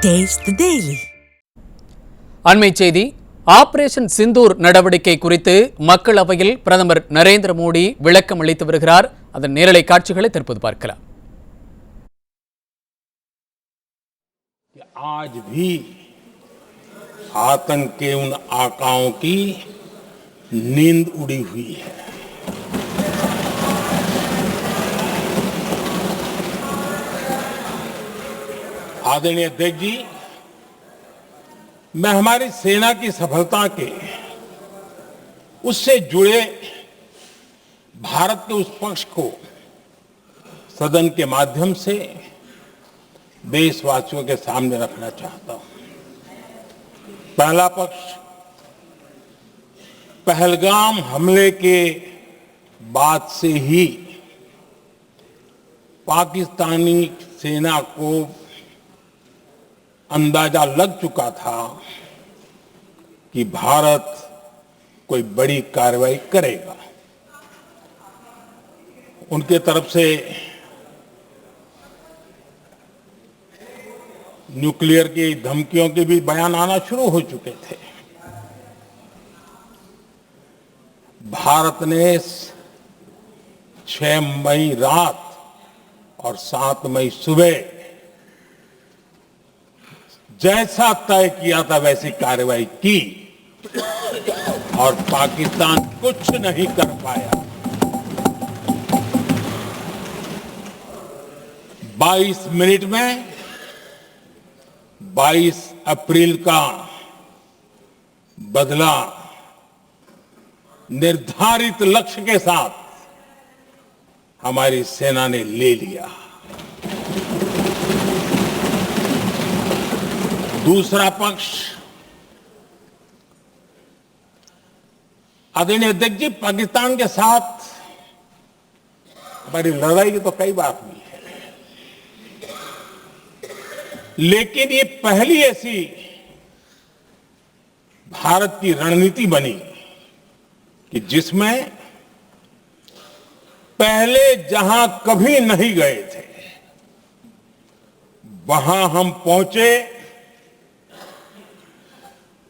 Taste the Daily. அண்மை செய்தி. Operation Sindoor நடவடிக்கை குறித்து மக்களவையில் பிரதமர் நரேந்திர மோடி விளக்கம் அளித்து வருகிறார். அதன் நேரலை காட்சிகளை தற்போது பார்க்கலாம். आज भी आतंक के उन आकाओं की नींद उड़ी हुई है। आदरणीय अध्यक्ष जी, मैं हमारी सेना की सफलता के उससे जुड़े भारत के उस पक्ष को सदन के माध्यम से देशवासियों के सामने रखना चाहता हूं। पहला पक्ष पहलगाम हमले के बाद से ही पाकिस्तानी सेना को अंदाजा लग चुका था कि भारत कोई बड़ी कार्रवाई करेगा। उनके तरफ से न्यूक्लियर की धमकियों के भी बयान आना शुरू हो चुके थे। भारत ने 6 मई रात और 7 मई सुबह जैसा तय किया था वैसी कार्रवाई की और पाकिस्तान कुछ नहीं कर पाया। 22 मिनट में 22 अप्रैल का बदला निर्धारित लक्ष्य के साथ हमारी सेना ने ले लिया। दूसरा पक्ष, आदरणीय अध्यक्ष जी, पाकिस्तान के साथ हमारी लड़ाई तो कई बार हुई है, लेकिन ये पहली ऐसी भारत की रणनीति बनी कि जिसमें पहले जहां कभी नहीं गए थे वहां हम पहुंचे।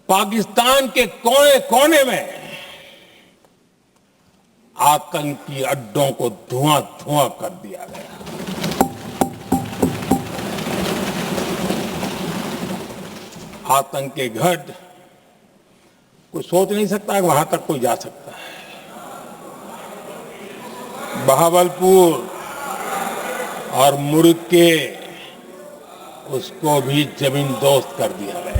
पाकिस्तान के कोने कोने में आतंकी अड्डों को धुआं धुआं कर दिया गया। आतंक के गढ़ कोई सोच नहीं सकता कि वहां तक कोई जा सकता है। बहावलपुर और मुर्ग के उसको भी जमीन दोस्त कर दिया गया।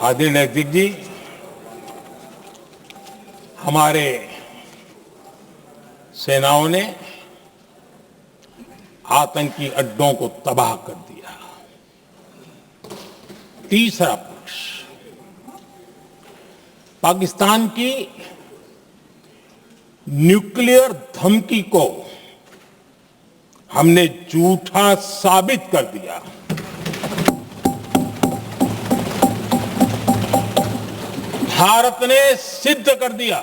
आदरणीय अध्यक्ष जी, हमारे सेनाओं ने आतंकी अड्डों को तबाह कर दिया। तीसरा पक्ष, पाकिस्तान की न्यूक्लियर धमकी को हमने झूठा साबित कर दिया। भारत ने सिद्ध कर दिया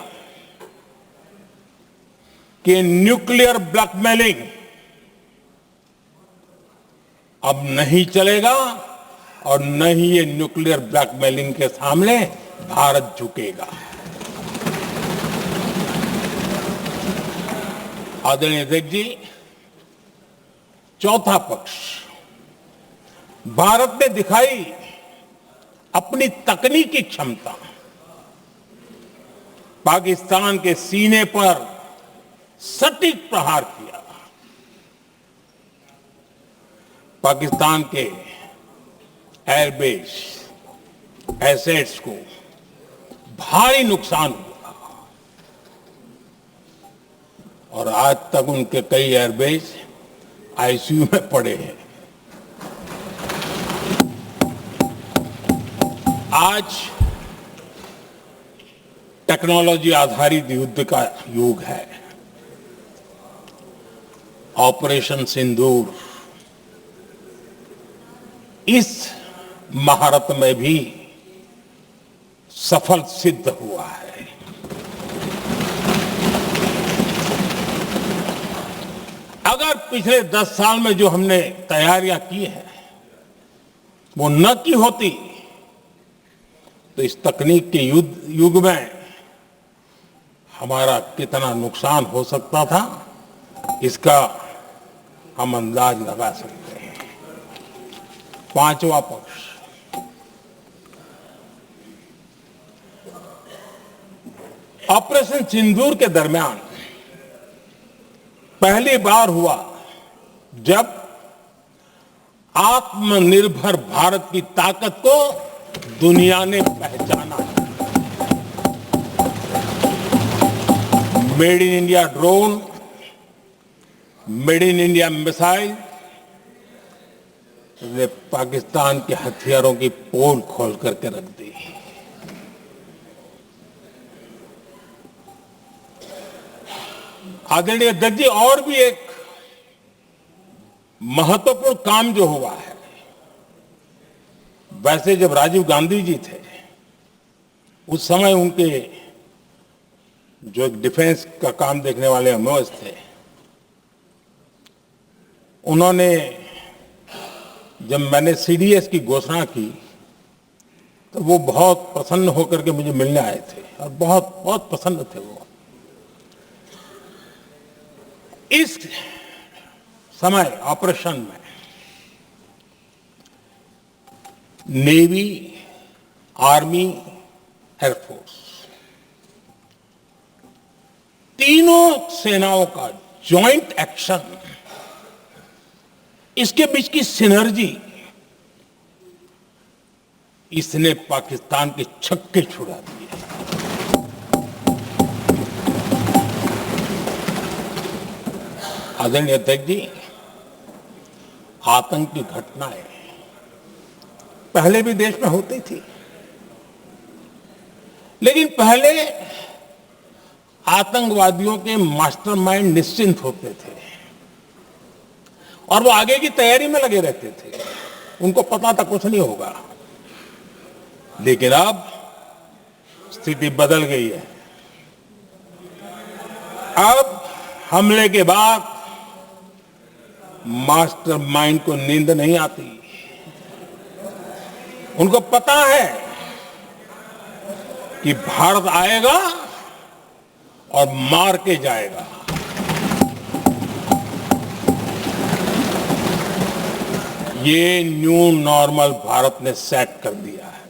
कि न्यूक्लियर ब्लैकमेलिंग अब नहीं चलेगा और न ही ये न्यूक्लियर ब्लैकमेलिंग के सामने भारत झुकेगा। आदरणीय अध्यक्ष जी, चौथा पक्ष, भारत ने दिखाई अपनी तकनीकी क्षमता। पाकिस्तान के सीने पर सटीक प्रहार किया। पाकिस्तान के एयरबेस एसेट्स को भारी नुकसान हुआ और आज तक उनके कई एयरबेस आईसीयू में पड़े हैं। आज टेक्नोलॉजी आधारित युद्ध का युग है। ऑपरेशन सिंदूर इस महारत में भी सफल सिद्ध हुआ है। अगर पिछले 10 साल में जो हमने तैयारियां की है वो न की होती तो इस तकनीक के युग में हमारा कितना नुकसान हो सकता था, इसका हम अंदाज लगा सकते हैं। पांचवा पक्ष, ऑपरेशन सिंदूर के दरमियान पहली बार हुआ जब आत्मनिर्भर भारत की ताकत को दुनिया ने पहचाना। Made in India drone, made in India missile ने पाकिस्तान के हथियारों की पोल खोल करके रख दी। आदरणीय अध्यक्ष जी, और भी एक महत्वपूर्ण काम जो हुआ है, वैसे जब राजीव गांधी जी थे उस समय उनके जो एक डिफेंस का काम देखने वाले अमोस थे, उन्होंने जब मैंने सीडीएस की घोषणा की तो वो बहुत प्रसन्न होकर के मुझे मिलने आए थे और बहुत बहुत प्रसन्न थे वो। इस समय ऑपरेशन में नेवी, आर्मी, एयरफोर्स, तीनों सेनाओं का जॉइंट एक्शन, इसके बीच की सिनर्जी, इसने पाकिस्तान के छक्के छुड़ा दिए। आदरणीय अध्यक्ष जी, आतंक की घटनाएं पहले भी देश में होती थी, लेकिन पहले आतंकवादियों के मास्टरमाइंड निश्चिंत होते थे और वो आगे की तैयारी में लगे रहते थे, उनको पता था कुछ नहीं होगा। लेकिन अब स्थिति बदल गई है। अब हमले के बाद मास्टरमाइंड को नींद नहीं आती। उनको पता है कि भारत आएगा और मार के जाएगा। ये न्यू नॉर्मल भारत ने सेट कर दिया है।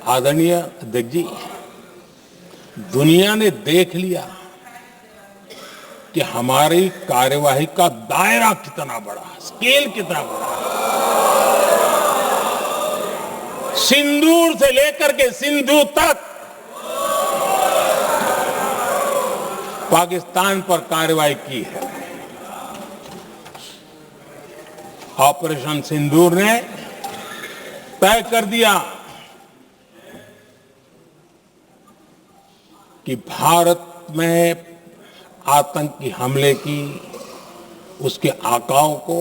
आदरणीय अध्यक्ष जी, दुनिया ने देख लिया कि हमारी कार्यवाही का दायरा कितना बड़ा, स्केल कितना बड़ा। सिंदूर से लेकर के सिंधु तक पाकिस्तान पर कार्रवाई की है। ऑपरेशन सिंदूर ने तय कर दिया कि भारत में आतंकी हमले की, उसके आकाओं को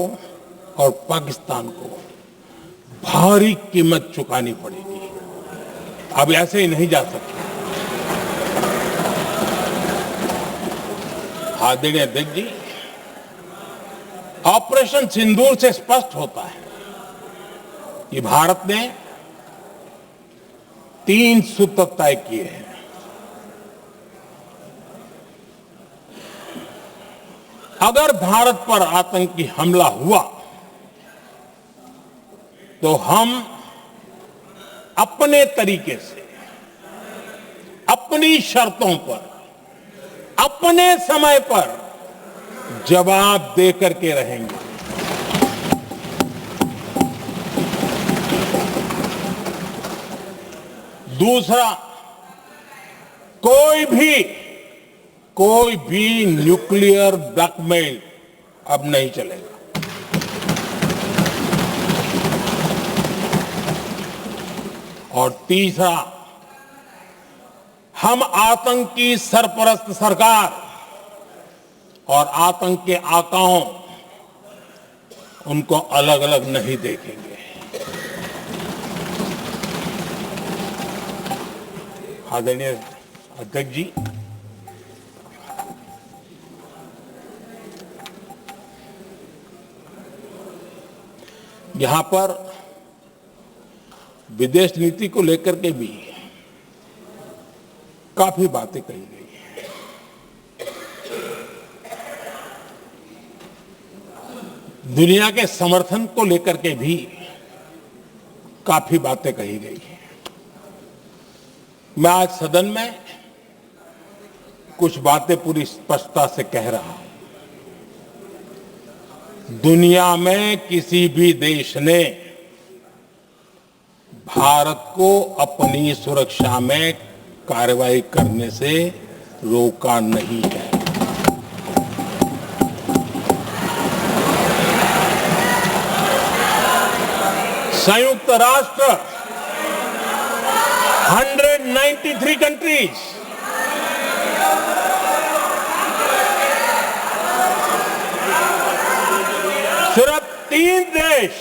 और पाकिस्तान को भारी कीमत चुकानी पड़ेगी। अब ऐसे ही नहीं जा सकते। आदरणीय अध्यक्ष जी, ऑपरेशन सिंदूर से स्पष्ट होता है कि भारत ने 3 सूत्र तय किए हैं। अगर भारत पर आतंकी हमला हुआ तो हम अपने तरीके से, अपनी शर्तों पर, अपने समय पर जवाब दे करके रहेंगे। दूसरा, कोई भी न्यूक्लियर ब्लैकमेल अब नहीं चलेगा। और तीसरा, हम आतंक की सरपरस्त सरकार और आतंक के आकाओं, उनको अलग अलग नहीं देखेंगे। आदरणीय अध्यक्ष जी, यहां पर विदेश नीति को लेकर के भी काफी बातें कही गई। दुनिया के समर्थन को लेकर के भी काफी बातें कही गई। मैं आज सदन में कुछ बातें पूरी स्पष्टता से कह रहा हूं। दुनिया में किसी भी देश ने भारत को अपनी सुरक्षा में कार्रवाई करने से रोका नहीं है। संयुक्त राष्ट्र 193 कंट्रीज सिर्फ 3 देश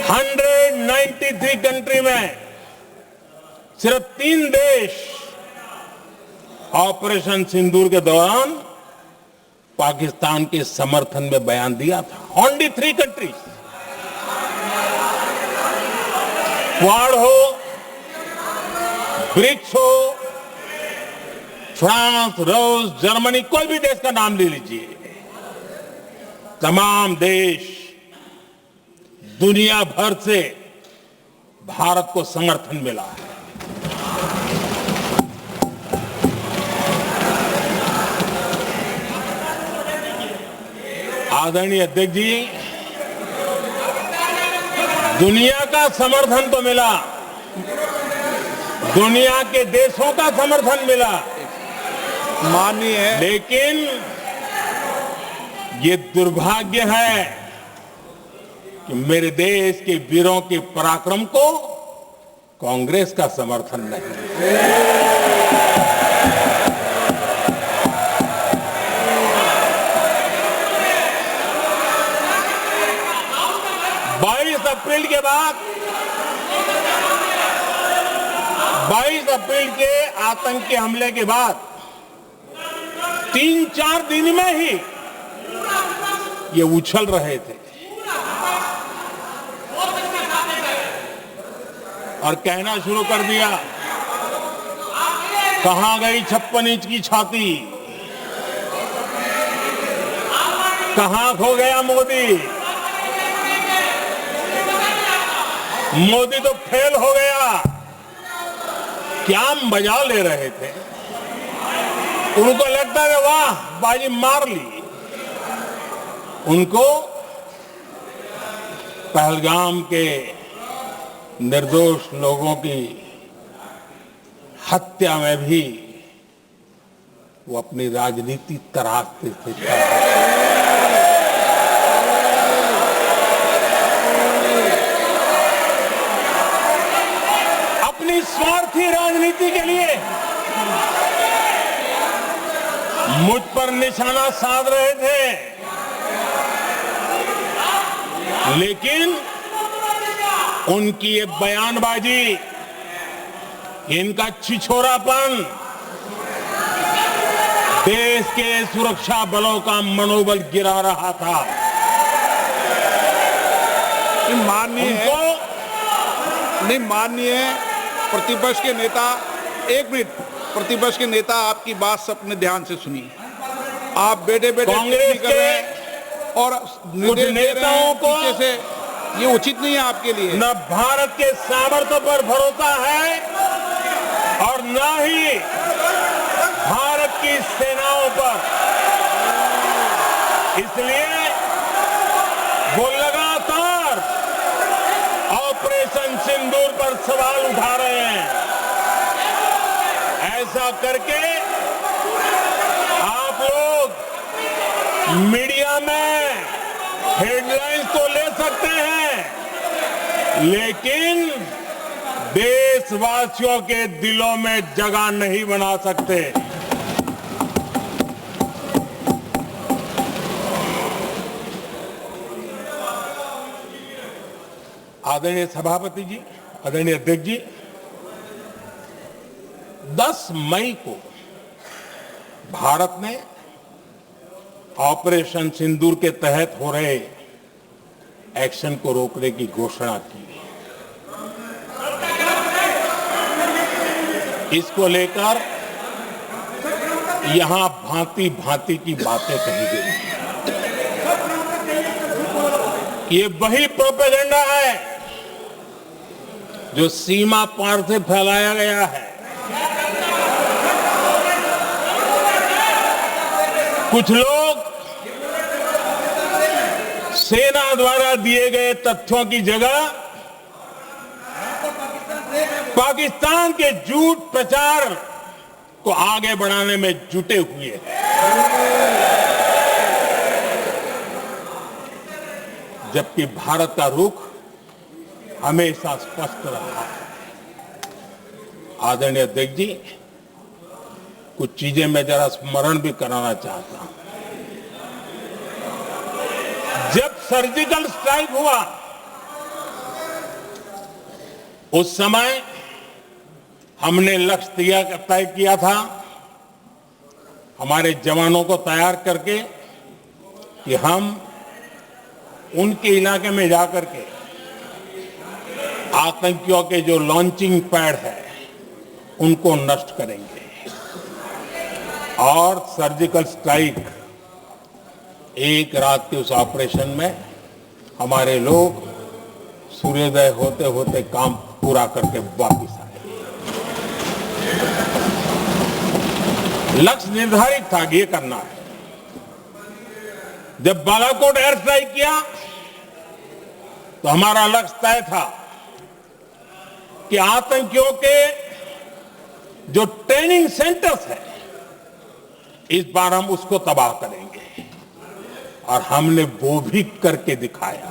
193 कंट्री में सिर्फ 3 देश ऑपरेशन सिंदूर के दौरान पाकिस्तान के समर्थन में बयान दिया था। Only 3 countries. क्वाड हो, ब्रिक्स हो, फ्रांस, रूस, जर्मनी, कोई भी देश का नाम ले लीजिए, तमाम देश दुनिया भर से भारत को समर्थन मिला है। आदरणीय अध्यक्ष जी, दुनिया का समर्थन तो मिला, दुनिया के देशों का समर्थन मिला, माननीय है, लेकिन ये दुर्भाग्य है कि मेरे देश के वीरों के पराक्रम को कांग्रेस का समर्थन नहीं। 22 अप्रैल के बाद 22 अप्रैल के आतंकी हमले के बाद 3-4 दिन में ही ये उछल रहे थे और कहना शुरू कर दिया, कहां गई 56 इंच की छाती, कहां खो गया मोदी, मोदी तो फेल हो गया। क्या मजा ले रहे थे। उनको लगता है वाह बाजी मार ली। उनको पहलगाम के निर्दोष लोगों की हत्या में भी वो अपनी राजनीति तराशते थे। अपनी स्वार्थी राजनीति के लिए मुझ पर निशाना साध रहे थे, लेकिन उनकी ये बयानबाजी, इनका छिछोरापन देश के सुरक्षा बलों का मनोबल गिरा रहा था। माननीय प्रतिपक्ष के नेता, एक मिनट, प्रतिपक्ष के नेता आपकी बात अपने ध्यान से सुनिए। आप बेटे कांग्रेस कर रहे हैं और कुछ नेताओं को पीछे से, ये उचित नहीं है आपके लिए। न भारत के सामर्थ्य पर भरोसा है और न ही भारत की सेनाओं पर। इसलिए वो लगातार ऑपरेशन सिंदूर पर सवाल उठा रहे हैं। ऐसा करके आप लोग मीडिया में हेडलाइंस तो ले सकते हैं, लेकिन देशवासियों के दिलों में जगह नहीं बना सकते। आदरणीय सभापति जी, आदरणीय अध्यक्ष जी, 10 मई को भारत ने ऑपरेशन सिंदूर के तहत हो रहे एक्शन को रोकने की घोषणा की। इसको लेकर यहां भांति भांति की बातें कही गई। ये वही प्रोपेगेंडा है जो सीमा पार से फैलाया गया है। कुछ लोग सेना द्वारा दिए गए तथ्यों की जगह पाकिस्तान के झूठ प्रचार को आगे बढ़ाने में जुटे हुए हैं। जबकि भारत का रुख हमेशा स्पष्ट रहा है। आदरणीय अध्यक्ष जी, कुछ चीजें मैं जरा स्मरण भी कराना चाहता हूं। जब सर्जिकल स्ट्राइक हुआ उस समय हमने लक्ष्य तय किया था, हमारे जवानों को तैयार करके कि हम उनके इलाके में जाकर के आतंकियों के जो लॉन्चिंग पैड है उनको नष्ट करेंगे। और सर्जिकल स्ट्राइक, एक रात के उस ऑपरेशन में हमारे लोग सूर्योदय होते होते काम पूरा करके वापस आए। लक्ष्य निर्धारित था कि ये करना है। जब बालाकोट एयर स्ट्राइक किया तो हमारा लक्ष्य तय था कि आतंकियों के जो ट्रेनिंग सेंटर्स है इस बार हम उसको तबाह करेंगे, और हमने वो भी करके दिखाया।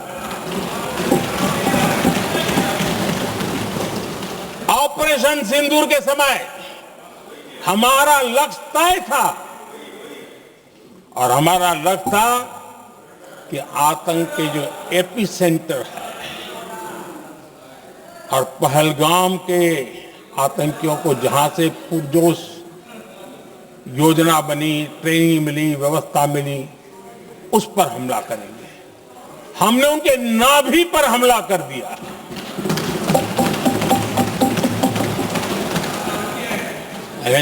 ऑपरेशन सिंदूर के समय हमारा लक्ष्य तय था, और हमारा लक्ष्य था कि आतंक के जो एपी सेंटर है और पहलगाम के आतंकियों को जहां से पुरजोश योजना बनी, ट्रेनिंग मिली, व्यवस्था मिली, उस पर हमला करेंगे। हमने उनके नाभि पर हमला कर दिया।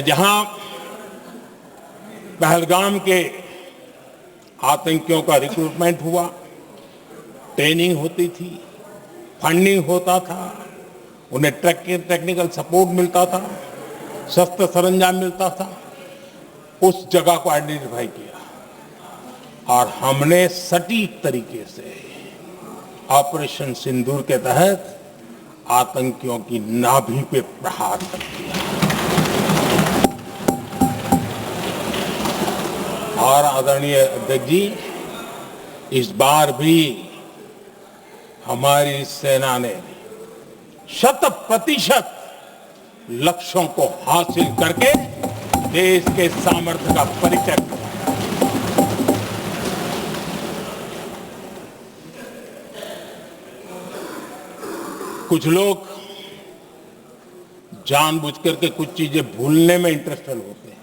जहां पहलगाम के आतंकियों का रिक्रूटमेंट हुआ, ट्रेनिंग होती थी, फंडिंग होता था, उन्हें टेक्निकल सपोर्ट मिलता था, शस्त्र सरंजाम मिलता था, उस जगह को आइडेंटिफाई किया और हमने सटीक तरीके से ऑपरेशन सिंदूर के तहत आतंकियों की नाभि पे प्रहार कर दिया। और आदरणीय अध्यक्ष जी, इस बार भी हमारी सेना ने 100% लक्ष्यों को हासिल करके देश के सामर्थ्य का परिचय दिया। कुछ लोग जानबूझ करके कुछ चीजें भूलने में इंटरेस्टेड होते हैं।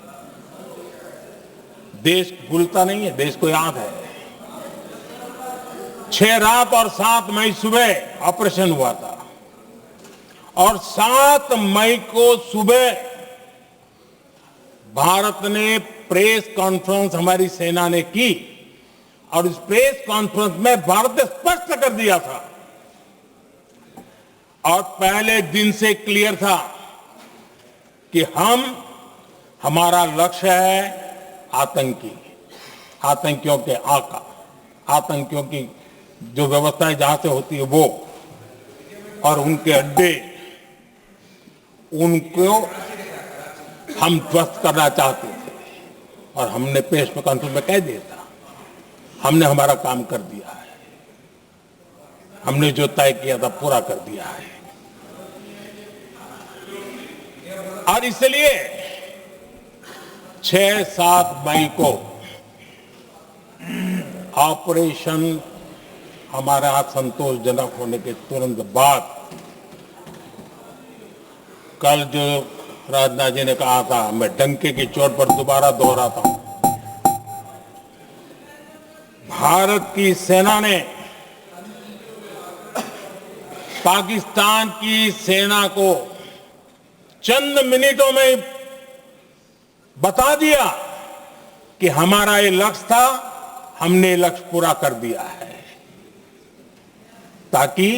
देश भूलता नहीं है, देश को याद है। 6 रात और 7 मई सुबह ऑपरेशन हुआ था, और 7 मई को सुबह भारत ने प्रेस कॉन्फ्रेंस हमारी सेना ने की, और इस प्रेस कॉन्फ्रेंस में भारत ने स्पष्ट कर दिया था, और पहले दिन से क्लियर था कि हमारा लक्ष्य है आतंकियों के आका, आतंकियों की जो व्यवस्थाएं जहां से होती है वो, और उनके अड्डे, उनको हम ध्वस्त करना चाहते थे। और हमने प्रेस कॉन्फ्रेंस में कह दिया था, हमने हमारा काम कर दिया है, हमने जो तय किया था पूरा कर दिया है। और इसलिए 6-7 मई को ऑपरेशन हमारा संतोषजनक होने के तुरंत बाद कल जो राजनाथ जी ने कहा था, मैं डंके की चोट पर दोबारा दोहराता हूं, भारत की सेना ने पाकिस्तान की सेना को चंद मिनटों में बता दिया कि हमारा ये लक्ष्य था, हमने ये लक्ष्य पूरा कर दिया है, ताकि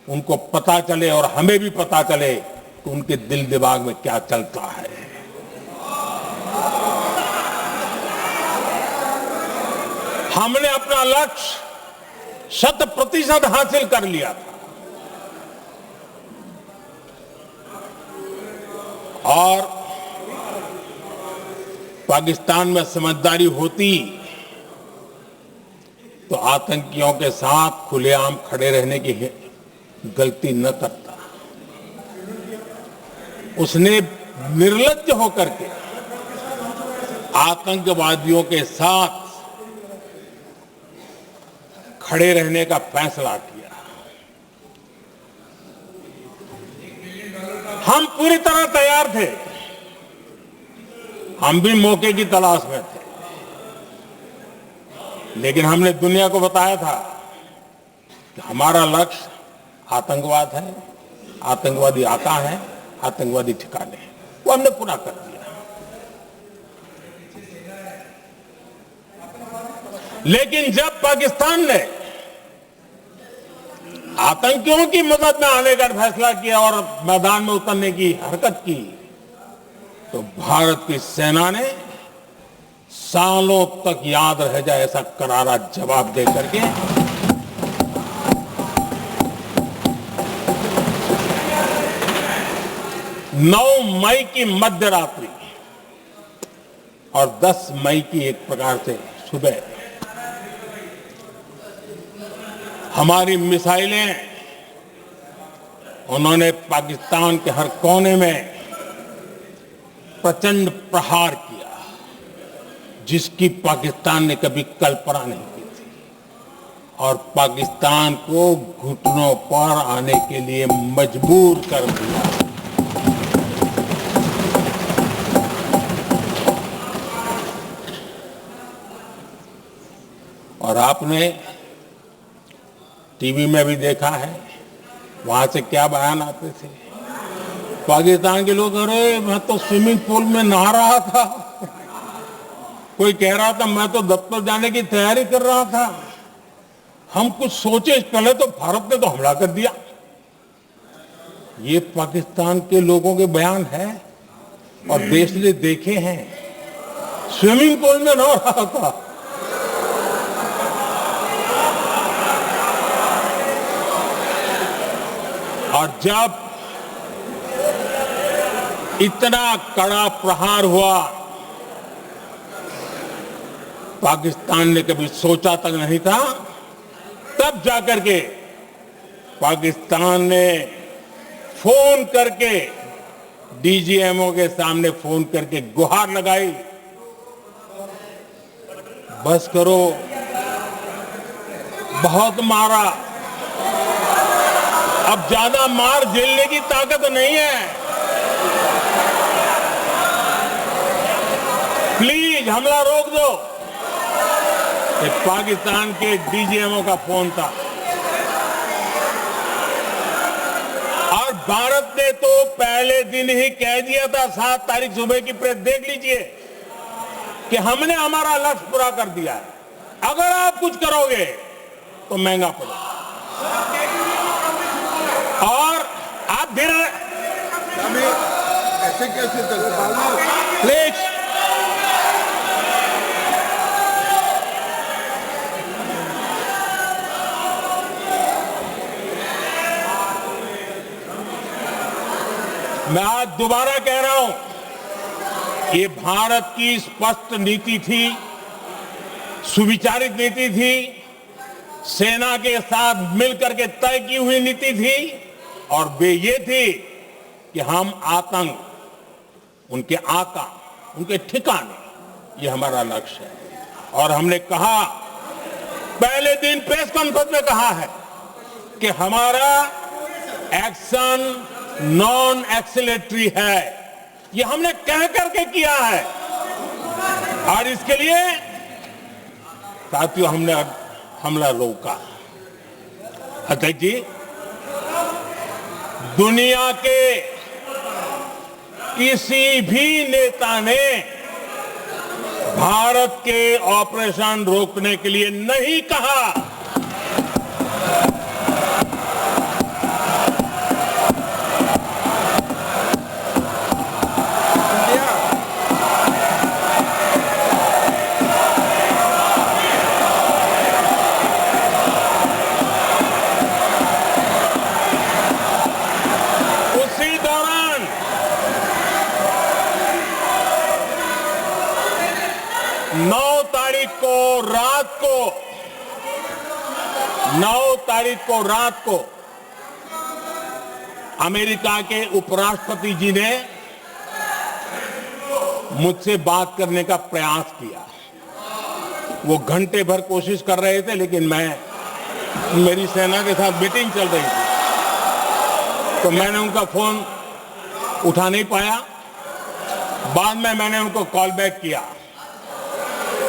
उनको पता चले और हमें भी पता चले कि उनके दिल दिमाग में क्या चलता है। हमने अपना लक्ष्य 100% हासिल कर लिया था और पाकिस्तान में समझदारी होती तो आतंकियों के साथ खुलेआम खड़े रहने की गलती न करता। उसने निर्लज्ज होकर के आतंकवादियों के साथ खड़े रहने का फैसला किया। हम पूरी तरह तैयार थे, हम भी मौके की तलाश में थे, लेकिन हमने दुनिया को बताया था कि हमारा लक्ष्य आतंकवाद है, आतंकवादी आता है, आतंकवादी ठिकाने हैं, वो हमने पूरा कर दिया। लेकिन जब पाकिस्तान ने आतंकियों की मदद में आने का फैसला किया और मैदान में उतरने की हरकत की, तो भारत की सेना ने सालों तक याद रह जाए ऐसा करारा जवाब दे करके 9 मई की मध्य रात्रि और 10 मई की एक प्रकार से सुबह हमारी मिसाइलें उन्होंने पाकिस्तान के हर कोने में प्रचंड प्रहार किया, जिसकी पाकिस्तान ने कभी कल्पना नहीं की थी और पाकिस्तान को घुटनों पर आने के लिए मजबूर कर दिया। और आपने टीवी में भी देखा है, वहां से क्या बयान आते थे। पाकिस्तान के लोग, अरे मैं तो स्विमिंग पूल में नहा रहा था, कोई कह रहा था मैं तो दफ्तर जाने की तैयारी कर रहा था, हम कुछ सोचे पहले तो भारत ने तो हमला कर दिया। ये पाकिस्तान के लोगों के बयान है और देश ने देखे हैं। स्विमिंग पूल में नहा रहा था। और जब इतना कड़ा प्रहार हुआ, पाकिस्तान ने कभी सोचा तक नहीं था, तब जाकर के पाकिस्तान ने फोन करके डीजीएमओ के सामने फोन करके गुहार लगाई, बस करो, बहुत मारा, अब ज्यादा मार झेलने की ताकत नहीं है, प्लीज हमला रोक दो। ये पाकिस्तान के डीजीएमओ का फोन था। और भारत ने तो पहले दिन ही कह दिया था, 7 तारीख सुबह की प्रेस देख लीजिए, कि हमने हमारा लक्ष्य पूरा कर दिया है, अगर आप कुछ करोगे तो महंगा पड़ेगा। और आप फिर ऐसे कैसे चलता है? प्लीज मैं आज दोबारा कह रहा हूं, ये भारत की स्पष्ट नीति थी, सुविचारित नीति थी, सेना के साथ मिलकर के तय की हुई नीति थी, और वे ये थी कि हम आतंक, उनके आका, उनके ठिकाने, ये हमारा लक्ष्य है। और हमने कहा, पहले दिन प्रेस कॉन्फ्रेंस में कहा है कि हमारा एक्शन नॉन एक्सिलेटरी है, ये हमने कह करके किया है और इसके लिए साथियों हमने हमला रोका। अध्यक्ष जी, दुनिया के किसी भी नेता ने भारत के ऑपरेशन रोकने के लिए नहीं कहा। उसी दौरान 9 तारीख को रात को अमेरिका के उपराष्ट्रपति जी ने मुझसे बात करने का प्रयास किया। वो घंटे भर कोशिश कर रहे थे, लेकिन मेरी सेना के साथ मीटिंग चल रही थी, तो मैंने उनका फोन उठा नहीं पाया। बाद में मैंने उनको कॉल बैक किया।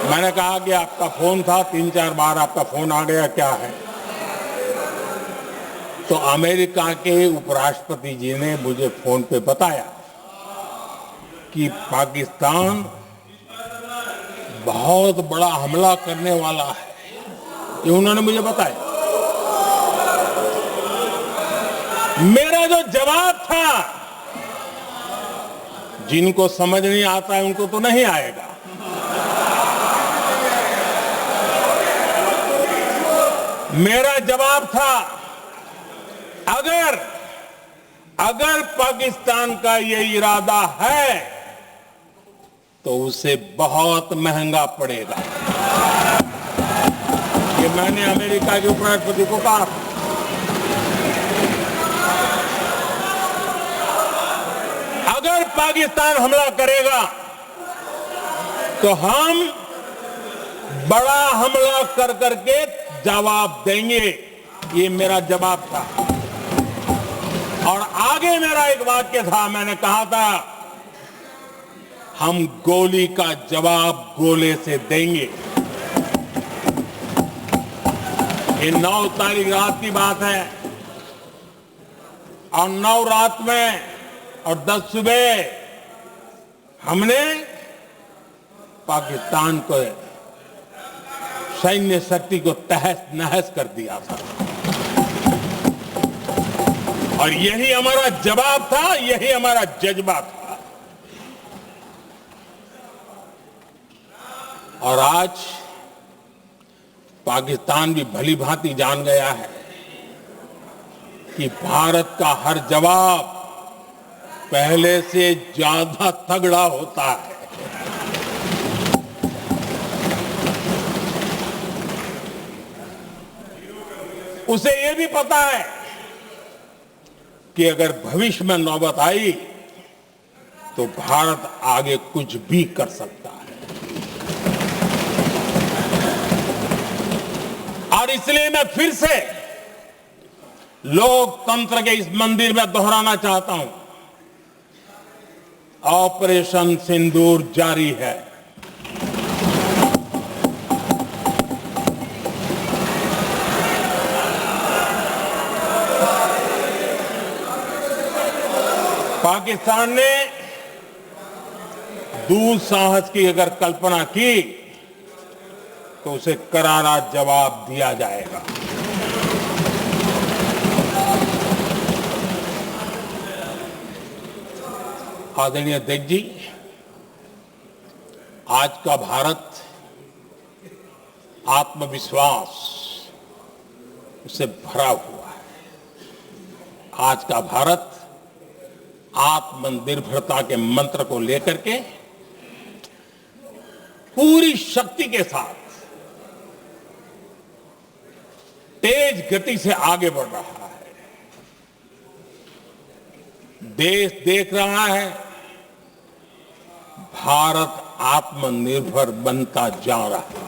मैंने कहा कि आपका फोन था, 3-4 बार आपका फोन आ गया, क्या है? तो अमेरिका के उपराष्ट्रपति जी ने मुझे फोन पे बताया कि पाकिस्तान बहुत बड़ा हमला करने वाला है। ये उन्होंने मुझे बताया। मेरा जो जवाब था, जिनको समझ नहीं आता है उनको तो नहीं आएगा, मेरा जवाब था, अगर पाकिस्तान का ये इरादा है तो उसे बहुत महंगा पड़ेगा। ये मैंने अमेरिका के उपराष्ट्रपति को कहा। अगर पाकिस्तान हमला करेगा तो हम बड़ा हमला कर करके जवाब देंगे। ये मेरा जवाब था। और आगे मेरा एक वाक्य था, मैंने कहा था, हम गोली का जवाब गोले से देंगे। ये 9 तारीख रात की बात है और 9 रात में और 10 सुबह हमने पाकिस्तान को सैन्य शक्ति को तहस नहस कर दिया था। और यही हमारा जवाब था, यही हमारा जज्बा था। और आज पाकिस्तान भी भली भांति जान गया है कि भारत का हर जवाब पहले से ज्यादा तगड़ा होता है। उसे यह भी पता है कि अगर भविष्य में नौबत आई तो भारत आगे कुछ भी कर सकता है। और इसलिए मैं फिर से लोकतंत्र के इस मंदिर में दोहराना चाहता हूं, ऑपरेशन सिंदूर जारी है। पाकिस्तान ने दुस्साहस की अगर कल्पना की तो उसे करारा जवाब दिया जाएगा। आदरणीय अध्यक्ष जी, आज का भारत आत्मविश्वास से भरा हुआ है। आज का भारत आत्मनिर्भरता के मंत्र को लेकर के पूरी शक्ति के साथ तेज गति से आगे बढ़ रहा है। देश देख रहा है भारत आत्मनिर्भर बनता जा रहा है।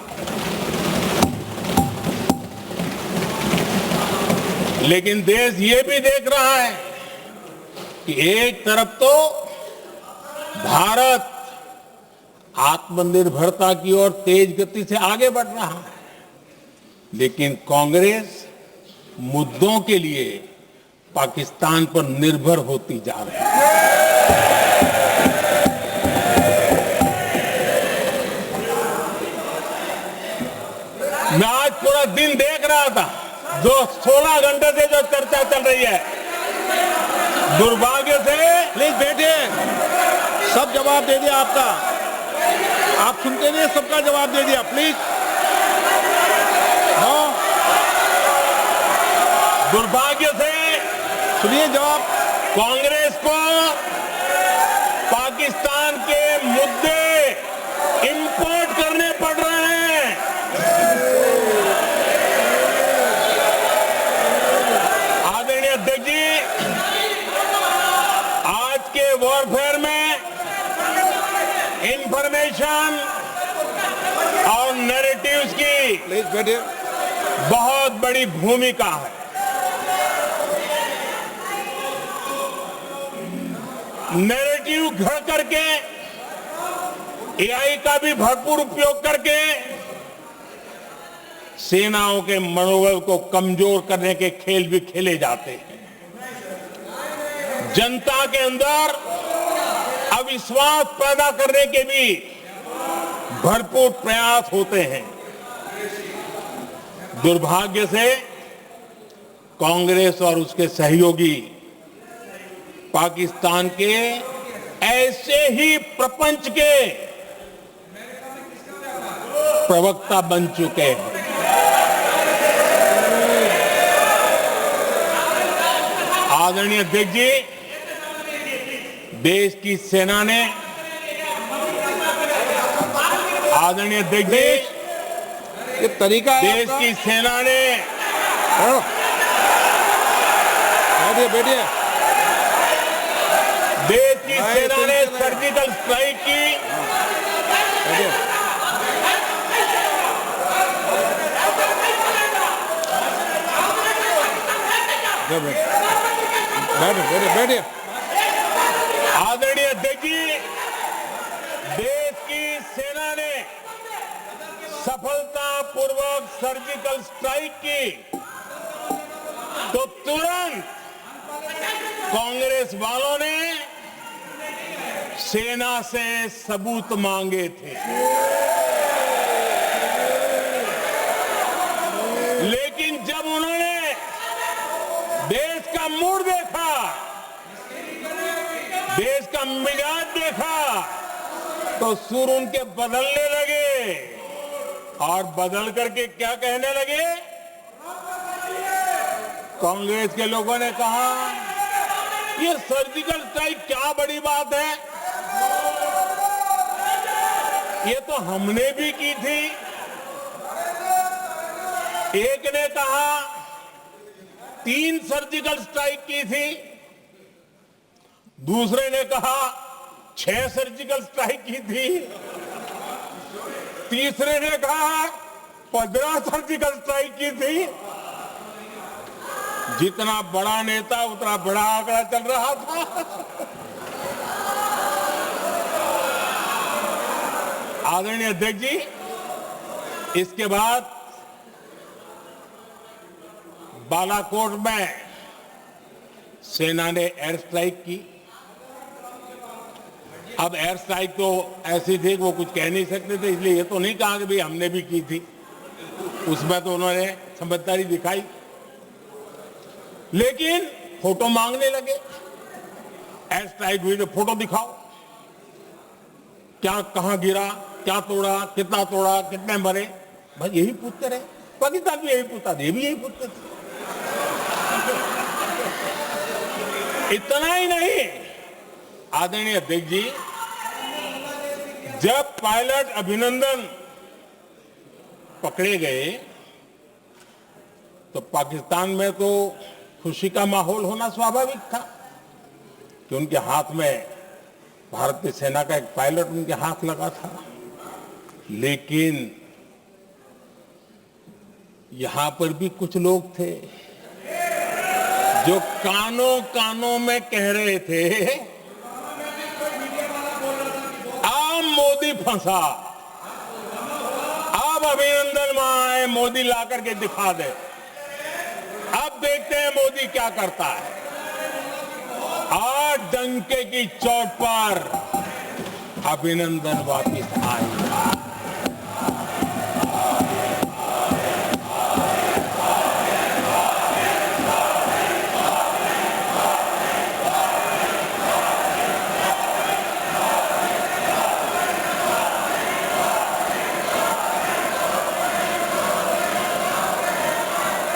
लेकिन देश ये भी देख रहा है कि एक तरफ तो भारत आत्मनिर्भरता की ओर तेज गति से आगे बढ़ रहा है, लेकिन कांग्रेस मुद्दों के लिए पाकिस्तान पर निर्भर होती जा रही है। मैं आज पूरा दिन देख रहा था, जो 16 घंटे से जो चर्चा चल रही है, दुर्भाग्य से प्लीज बैठिए, सब जवाब दे दिया आपका, आप सुनते नहीं, सबका जवाब दे दिया, प्लीज। नो, दुर्भाग्य से सुनिए जवाब। कांग्रेस को पाकिस्तान के मुद्दे इंपोर्ट करने पड़ रहे हैं। आदरणीय अध्यक्ष जी, आज के वॉरफेयर में इंफॉर्मेशन और नैरेटिव्स की प्लीज बैठिए। बहुत बड़ी भूमिका है। नैरेटिव घड़ करके, एआई का भी भरपूर उपयोग करके सेनाओं के मनोबल को कमजोर करने के खेल भी खेले जाते हैं। जनता के अंदर अविश्वास पैदा करने के भी भरपूर प्रयास होते हैं। दुर्भाग्य से कांग्रेस और उसके सहयोगी पाकिस्तान के ऐसे ही प्रपंच के प्रवक्ता बन चुके हैं। आदरणीय अध्यक्ष जी, देश की सेना ने, आदरणीय अध्यक्ष जी, ये तरीका है देश आपका? की सेना ने, बैठिए बैठिए। देश की सेना ने सर्जिकल स्ट्राइक की। बैठिए। बैठिए बैठिए। आदरणीय अध्यक्ष जी, देश की सेना ने सफलतापूर्वक सर्जिकल स्ट्राइक की तो तुरंत कांग्रेस वालों ने सेना से सबूत मांगे थे, लेकिन जब उन्होंने देश का मूड देखा, देश का मिजाज देखा, तो सुर उनके बदलने लगे और बदल करके क्या कहने लगे? कांग्रेस के लोगों ने कहा, ये सर्जिकल स्ट्राइक क्या बड़ी बात है, ये तो हमने भी की थी। एक ने कहा 3 सर्जिकल स्ट्राइक की थी, दूसरे ने कहा 6 सर्जिकल स्ट्राइक की थी, तीसरे ने कहा 15 सर्जिकल स्ट्राइक की थी। जितना बड़ा नेता उतना बड़ा आंकड़ा चल रहा था। आदरणीय अध्यक्ष जी, इसके बाद बालाकोट में सेना ने एयर स्ट्राइक की। अब एयर स्ट्राइक तो ऐसी थी कि वो कुछ कह नहीं सकते थे, इसलिए ये तो नहीं कहा कि भाई हमने भी की थी। उसमें तो उन्होंने समझदारी दिखाई, लेकिन फोटो मांगने लगे। एयर स्ट्राइक हुई तो फोटो दिखाओ, क्या कहां गिरा, क्या तोड़ा, कितना तोड़ा, कितने मरे, बस यही पूछते रहे। पाकिस्तान भी यही पूछता था, ये भी यही पूछते थे। इतना ही नहीं, आदरणीय अध्यक्ष जी, जब पायलट अभिनंदन पकड़े गए तो पाकिस्तान में तो खुशी का माहौल होना स्वाभाविक था कि उनके हाथ में भारतीय सेना का एक पायलट उनके हाथ लगा था। लेकिन यहां पर भी कुछ लोग थे जो कानों कानों में कह रहे थे फंसा। अब अभिनंदन वहां है, मोदी ला करके दिखा दे। अब देखते हैं मोदी क्या करता है। आज डंके की चोट पर अभिनंदन वापिस आएगा।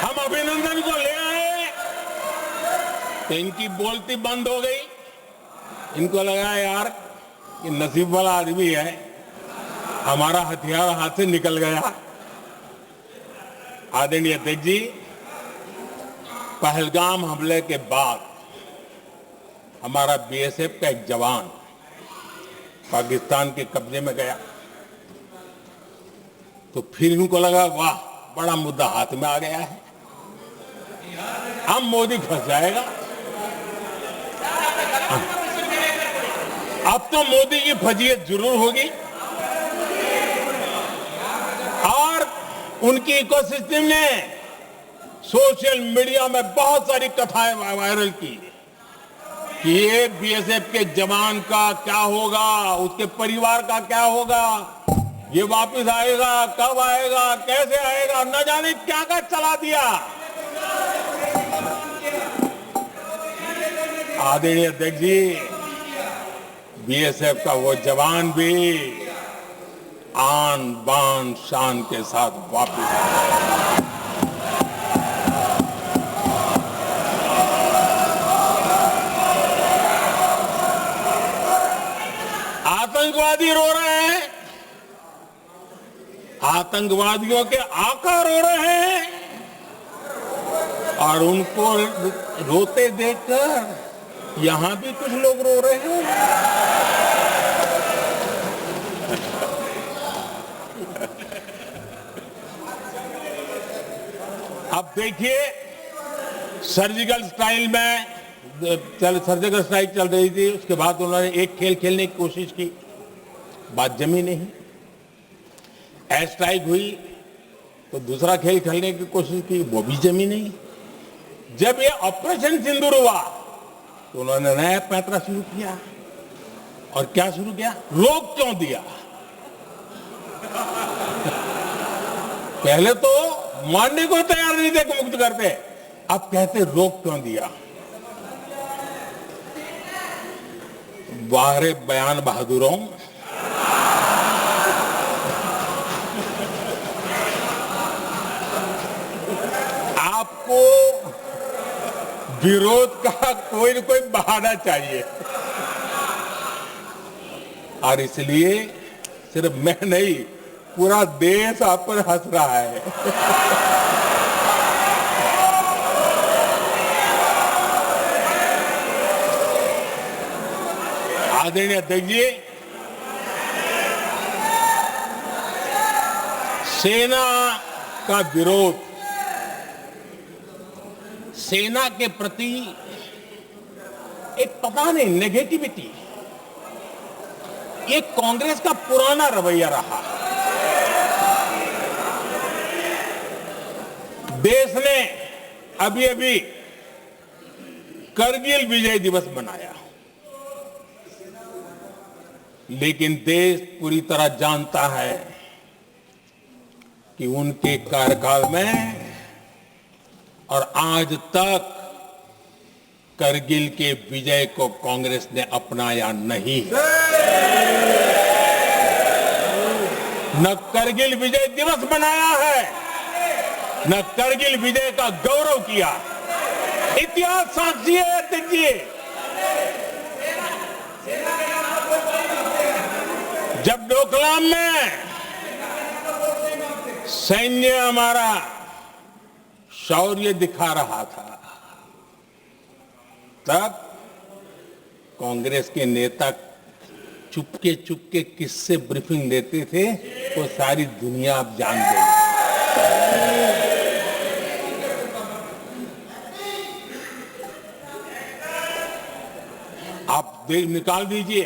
हम अभिनंदन को ले आए तो इनकी बोलती बंद हो गई। इनको लगा यार कि नसीब वाला आदमी है, हमारा हथियार हाथ से निकल गया। आदरणीय अध्यक्ष जी, पहलगाम हमले के बाद हमारा बीएसएफ का एक जवान पाकिस्तान के कब्जे में गया, तो फिर इनको लगा वाह बड़ा मुद्दा हाथ में आ गया है, अब मोदी फंस जाएगा। अब तो मोदी की फजीयत जरूर होगी। और उनकी इकोसिस्टम ने सोशल मीडिया में बहुत सारी कथाएं वायरल की कि ये बीएसएफ के जवान का क्या होगा, उसके परिवार का क्या होगा, ये वापस आएगा, कब आएगा, कैसे आएगा, न जाने क्या क्या चला दिया। आदरणीय अध्यक्ष जी, बीएसएफ का वो जवान भी आन बान शान के साथ वापस आया। आतंकवादी रो रहे हैं, आतंकवादियों के आका रो रहे हैं, और उनको रोते देखकर यहां भी कुछ लोग रो रहे हैं। अब देखिए, सर्जिकल स्ट्राइक में सर्जिकल स्ट्राइक चल रही थी, उसके बाद उन्होंने एक खेल खेलने की कोशिश की, बात जमी नहीं। एयर स्ट्राइक हुई तो दूसरा खेल खेलने की कोशिश की, वो भी जमी नहीं। जब ये ऑपरेशन सिंदूर हुआ तो उन्होंने नया पैंतरा शुरू किया। और क्या शुरू किया? रोक क्यों दिया? पहले तो मानने को तैयार नहीं थे कि मुक्त करते, अब कहते रोक क्यों दिया? वारे बयान बहादुरों, आपको विरोध का कोई न कोई बहाना चाहिए, और इसलिए सिर्फ मैं नहीं, पूरा देश आप पर हंस रहा है। आदरणीय अध्यक्ष जी, सेना का विरोध, सेना के प्रति एक पता नहीं नेगेटिविटी, ये कांग्रेस का पुराना रवैया रहा। देश ने अभी अभी करगिल विजय दिवस मनाया, लेकिन देश पूरी तरह जानता है कि उनके कार्यकाल में और आज तक करगिल के विजय को कांग्रेस ने अपनाया नहीं है। न करगिल विजय दिवस मनाया है, न करगिल विजय का गौरव किया। इतिहास साक्षी है। देखिए, जब डोकलाम में सैन्य हमारा शौर्य दिखा रहा था, तब कांग्रेस के नेता चुपके चुपके किससे ब्रीफिंग देते थे, वो सारी दुनिया अब जान गई। आप निकाल दीजिए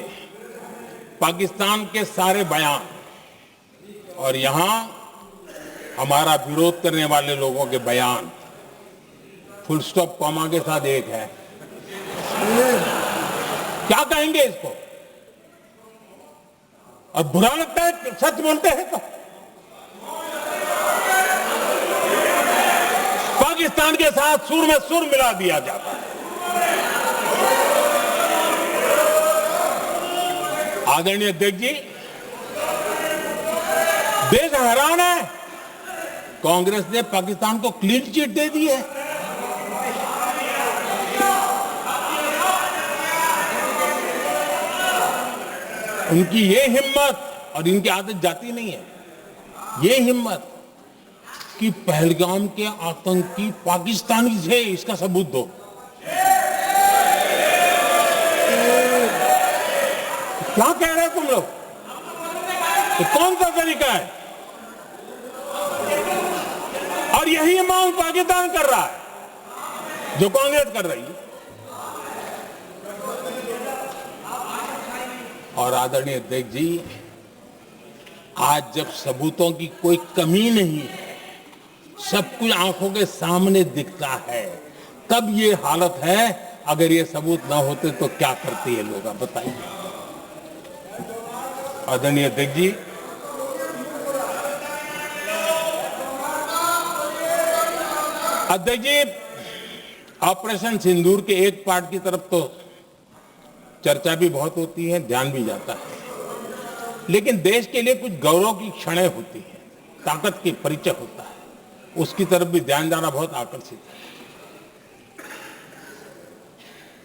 पाकिस्तान के सारे बयान और यहां हमारा विरोध करने वाले लोगों के बयान फुल स्टॉप कॉमा के साथ एक है। क्या कहेंगे इसको? और बुरा लगता है सच बोलते हैं तो। पाकिस्तान के साथ सुर में सुर मिला दिया जाता है। आदरणीय अध्यक्ष जी, देश हैरान है। कांग्रेस ने पाकिस्तान को क्लीन चिट दे दी है। उनकी ये हिम्मत, और इनकी आदत जाती नहीं है, ये हिम्मत कि पहलगाम के आतंकी पाकिस्तानी थे, इसका सबूत दो। क्या कह रहे हो तुम लोग? तो कौन सा तरीका है? और यही मांग पाकिस्तान कर रहा है जो कांग्रेस कर रही है। और आदरणीय अध्यक्ष जी, आज जब सबूतों की कोई कमी नहीं है, सब कुछ आंखों के सामने दिखता है, तब ये हालत है। अगर ये सबूत ना होते तो क्या करते ये लोग, आप बताइए। आदरणीय अध्यक्ष जी, ऑपरेशन सिंदूर के एक पार्ट की तरफ तो चर्चा भी बहुत होती है, ध्यान भी जाता है, लेकिन देश के लिए कुछ गौरव की क्षणें होती हैं, ताकत के परिचय होता है, उसकी तरफ भी ध्यान जाना बहुत आकर्षित है।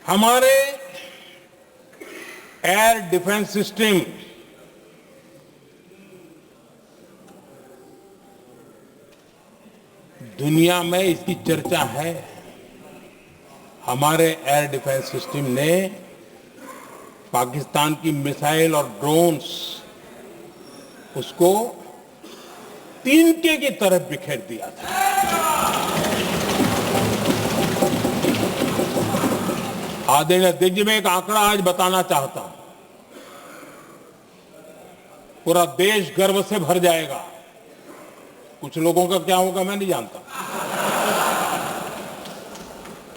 हमारे एयर डिफेंस सिस्टम दुनिया में इसकी चर्चा है। हमारे एयर डिफेंस सिस्टम ने पाकिस्तान की मिसाइल और ड्रोन्स उसको तिनके की तरफ बिखेर दिया था। आदरणीय अध्यक्ष जी, मैं एक आंकड़ा आज बताना चाहता हूं, पूरा देश गर्व से भर जाएगा। कुछ लोगों का क्या होगा मैं नहीं जानता,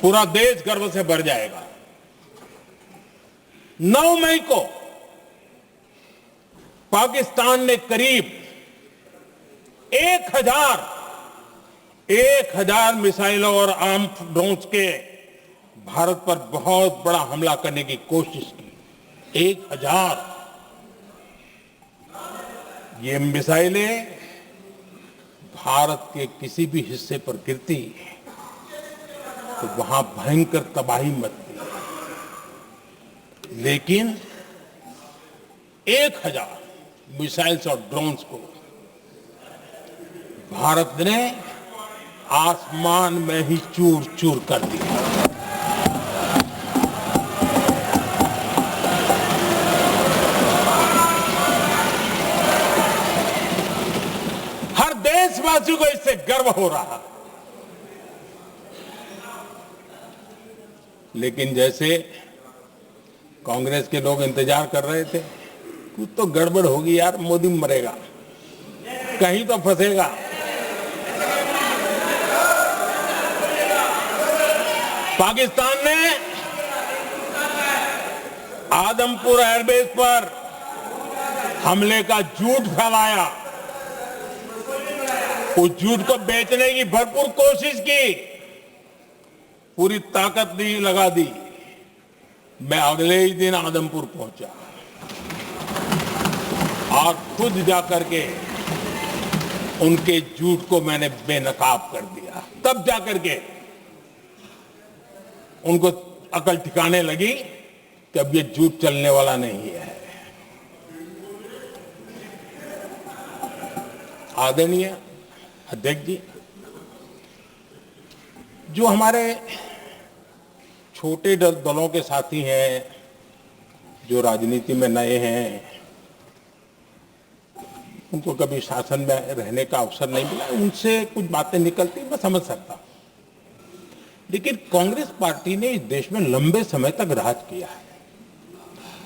पूरा देश गर्व से भर जाएगा। 9 मई को पाकिस्तान ने करीब 1000 मिसाइलों और आर्म ड्रोन्स के भारत पर बहुत बड़ा हमला करने की कोशिश की। 1000 ये मिसाइलें भारत के किसी भी हिस्से पर गिरती तो वहां भयंकर तबाही मचती, लेकिन 1000 मिसाइल्स और ड्रोन्स को भारत ने आसमान में ही चूर चूर कर दिया। हर देशवासी को इससे गर्व हो रहा है। लेकिन जैसे कांग्रेस के लोग इंतजार कर रहे थे, कुछ तो गड़बड़ होगी यार, मोदी मरेगा, कहीं तो फंसेगा। पाकिस्तान ने आदमपुर एयरबेस पर हमले का झूठ फैलाया, उस झूठ को बेचने की भरपूर कोशिश की, पूरी ताकत दी लगा दी। मैं अगले ही दिन आदमपुर पहुंचा और खुद जाकर के उनके झूठ को मैंने बेनकाब कर दिया। तब जाकर के उनको अकल ठिकाने लगी कि अब ये झूठ चलने वाला नहीं है। आदरणीय अध्यक्ष जी, जो हमारे छोटे दलों के साथी हैं, जो राजनीति में नए हैं, उनको कभी शासन में रहने का अवसर नहीं मिला, उनसे कुछ बातें निकलती मैं समझ सकता हूं। लेकिन कांग्रेस पार्टी ने इस देश में लंबे समय तक राज किया है।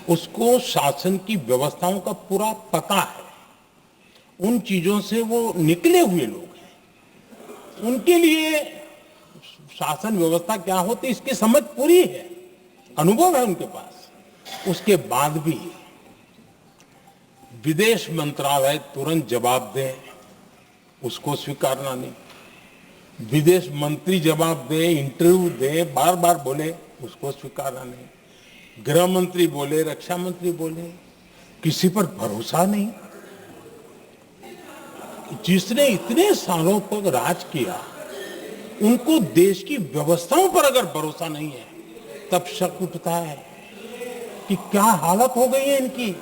उसको शासन की व्यवस्थाओं का पूरा पता है, उन चीजों से वो निकले हुए लोग हैं, उनके लिए शासन व्यवस्था क्या होती है इसकी समझ पूरी है, अनुभव है उनके पास। उसके बाद भी विदेश मंत्रालय तुरंत जवाब दे, उसको स्वीकारना नहीं। विदेश मंत्री जवाब दे, इंटरव्यू दे, बार बार बोले, उसको स्वीकारना नहीं। गृह मंत्री बोले, रक्षा मंत्री बोले, किसी पर भरोसा नहीं। जिसने इतने सालों तक राज किया, उनको देश की व्यवस्थाओं पर अगर भरोसा नहीं है, तब शक उठता है कि क्या हालत हो गई है इनकी।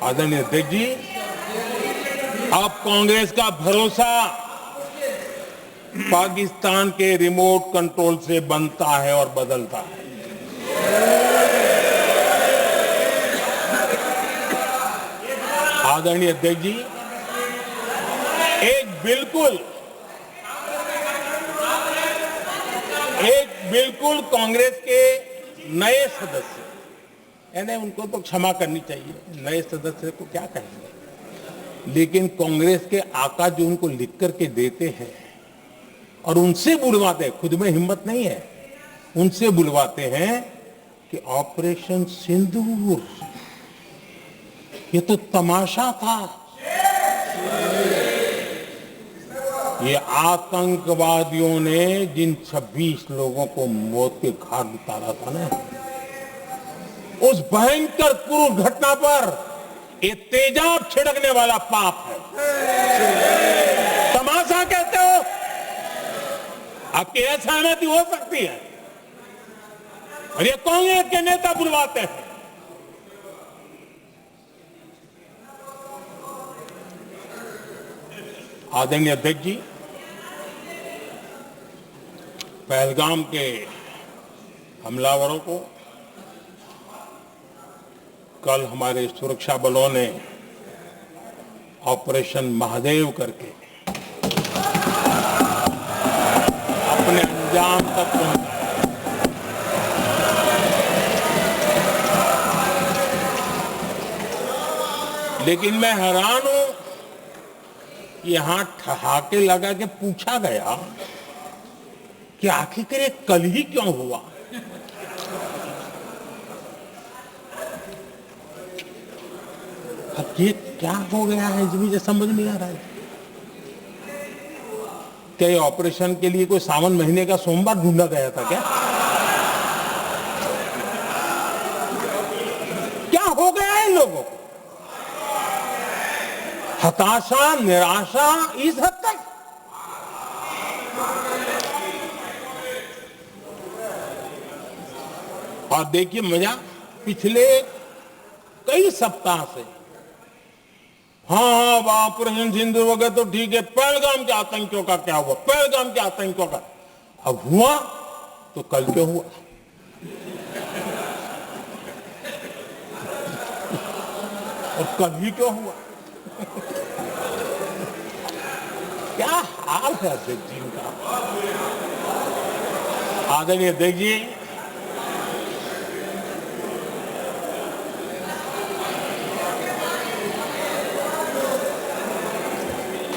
आदरणीय अध्यक्ष जी, अब कांग्रेस का भरोसा पाकिस्तान के रिमोट कंट्रोल से बनता है और बदलता है। आदरणीय अध्यक्ष जी, एक बिल्कुल कांग्रेस के नए सदस्य, यानी उनको तो क्षमा करनी चाहिए, नए सदस्य को क्या कहेंगे, लेकिन कांग्रेस के आका जो उनको लिख करके देते हैं और उनसे बुलवाते हैं, खुद में हिम्मत नहीं है, उनसे बुलवाते हैं कि ऑपरेशन सिंदूर ये तो तमाशा था, ये आतंकवादियों ने जिन 26 लोगों को मौत के घाट उतारा था ना, उस भयंकर क्रूर घटना पर ये तेजाब छिड़कने वाला पाप है। तमाशा कहते हो? आपकी असहमति हो सकती है, और ये कांग्रेस के नेता बुलवाते हैं। आदरणीय अध्यक्ष जी, पहलगाम के हमलावरों को कल हमारे सुरक्षा बलों ने ऑपरेशन महादेव करके अपने अंजाम तक पहुंचाया। लेकिन मैं हैरान हूं, यहां ठहाके लगा के पूछा गया कि आखिर ये कल ही क्यों हुआ। अब ये क्या हो गया है, मुझे समझ नहीं आ रहा है। क्या ये ऑपरेशन के लिए कोई सावन महीने का सोमवार ढूंढा गया था क्या? क्या हो गया है इन लोगों को? हताशा, निराशा इस हद तक। और देखिए मजा, पिछले कई सप्ताह से हाँ ऑपरेशन सिंदूर हो गया तो ठीक है, पहलगाम के आतंकियों का क्या हुआ, पहलगाम के आतंकियों का। अब हुआ तो कल क्यों हुआ? और कल ही क्यों हुआ? क्या हाल है अध्यक्ष जी का। आदरणीय अध्यक्ष जी,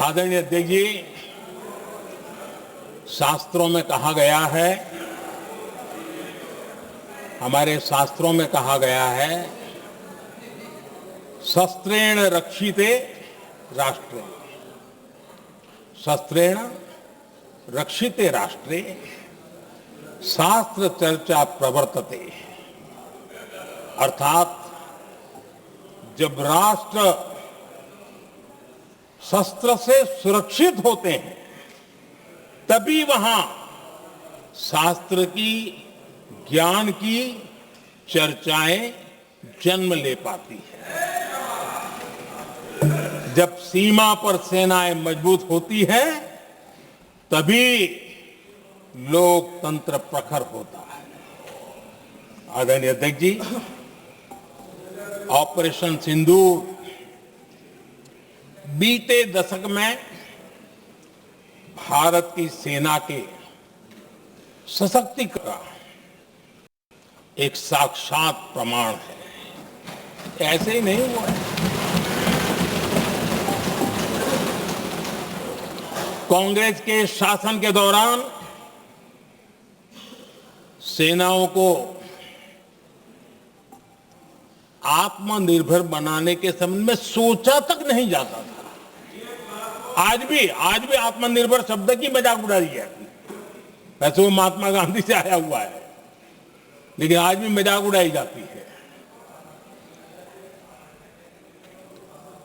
आदरणीय अध्यक्ष जी, शास्त्रों में कहा गया है, हमारे शास्त्रों में कहा गया है, शस्त्रेण रक्षिते राष्ट्रे, शस्त्रेण रक्षिते राष्ट्रे शास्त्र चर्चा प्रवर्तते। अर्थात जब राष्ट्र शस्त्र से सुरक्षित होते हैं, तभी वहां शास्त्र की, ज्ञान की चर्चाएं जन्म ले पाती है। जब सीमा पर सेनाएं मजबूत होती है, तभी लोकतंत्र प्रखर होता है। आदरणीय अध्यक्ष जी, ऑपरेशन सिंदूर बीते दशक में भारत की सेना के सशक्तिकरण का एक साक्षात प्रमाण है। ऐसे ही नहीं हुआ है। कांग्रेस के शासन के दौरान सेनाओं को आत्मनिर्भर बनाने के संबंध में सोचा तक नहीं जाता था। आज भी आत्मनिर्भर शब्द की मजाक उड़ाई जाती है। वैसे वो महात्मा गांधी से आया हुआ है, लेकिन आज भी मजाक उड़ाई जाती है।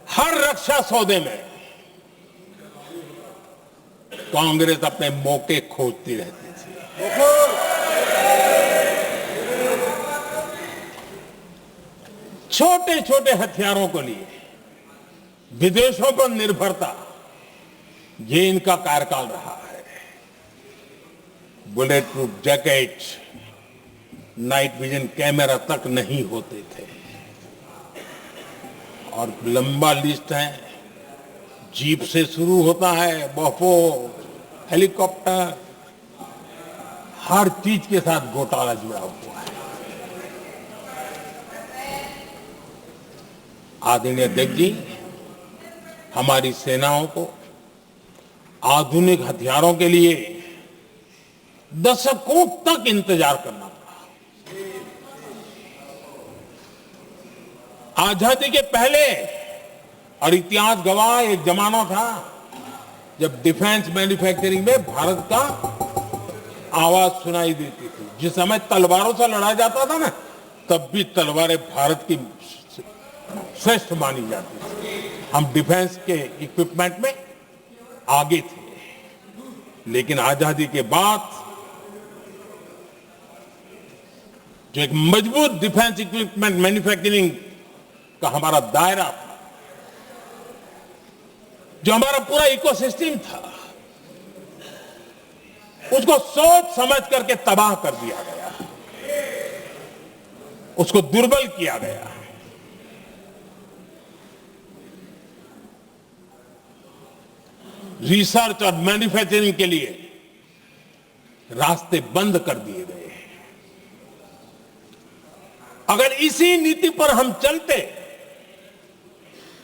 हर रक्षा सौदे में कांग्रेस अपने मौके खोजती रहती थी। छोटे छोटे हथियारों को लिए विदेशों पर निर्भरता, ये इनका कार्यकाल रहा है। Bullet proof jacket, night vision camera तक नहीं होते थे, और लंबा लिस्ट है। जीप से शुरू होता है, बफो, हेलीकॉप्टर, हर चीज के साथ घोटाला जुड़ा हुआ है। आदरणीय अध्यक्ष जी, हमारी सेनाओं को आधुनिक हथियारों के लिए दशकों तक इंतजार करना पड़ा। आजादी के पहले, और इतिहास गवाह, एक जमाना था जब डिफेंस मैन्युफैक्चरिंग में भारत का आवाज सुनाई देती थी। जिस समय तलवारों से लड़ा जाता था ना, तब भी तलवारें भारत की श्रेष्ठ मानी जाती थी। हम डिफेंस के इक्विपमेंट में आगे थे। लेकिन आजादी के बाद जो एक मजबूत डिफेंस इक्विपमेंट मैन्युफैक्चरिंग का हमारा दायरा था, जो हमारा पूरा इकोसिस्टम था, उसको सोच समझ करके तबाह कर दिया गया, उसको दुर्बल किया गया। रिसर्च और मैन्युफैक्चरिंग के लिए रास्ते बंद कर दिए गए। अगर इसी नीति पर हम चलते